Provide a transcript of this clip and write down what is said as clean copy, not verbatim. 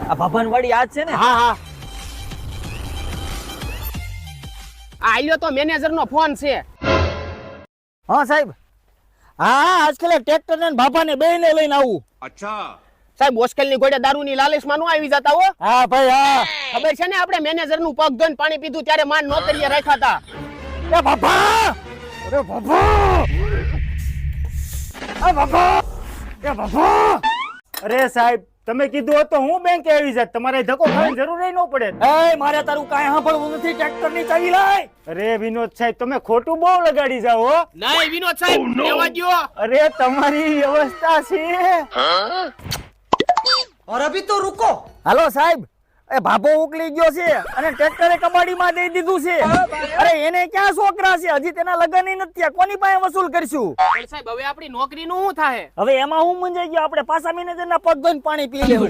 આ ભભનવાડી યાદ છે ને? હા હા આલ્યો તો મેનેજર નો ફોન છે. હા સાહેબ. હા આજકાલ ટ્રેક્ટર ને બાપાને બેયને લઈને આવું. સાહેબ હોસ્ટેલ ની ગોળે દારૂ ની લાલચ માં નો આવી જતા હો. હા ભાઈ હા. ખબર છે ને આપણે મેનેજર નું પગ ધોઈને પાણી પીધું ત્યારે માન નોકરીએ રાખ્યા હતા. એ બાપા અરે બાપા આ બાપા એ બાપા અરે સાહેબ તમે કીધું હોત તો હું બેંકે આવી જાત. તમારે ધક્કો ખાવાની જરૂર ન પડે. એ મારે તારું કાંઈ સાંભળવું નથી. ટ્રેક્ટર ની ચાવી લાય. અરે વિનોદ સાહેબ તમે ખોટું બહુ લગાડી જાવ હો. નહીં વિનોદ સાહેબ લેવા દ્યો. અરે તમારી વ્યવસ્થા છે. और अभी तो रुको. હાલો સાહેબ એ ભાભો ઉકલી ગયો છે અને ટ્રેક્ટરે કબાડીમાં દઈ દીધું છે. અરે એને ક્યાં છોકરા છે? હજી તેના લગ્ન નથી થયા. કોની પાસે વસૂલ કરશું? પણ સાહેબ હવે આપણી નોકરી નું શું થાય? હવે એમાં હું મૂંઝાઈ ગયો. આપણે પાછા મેનેજરના પગ ધોઈને પાણી પી લેવું.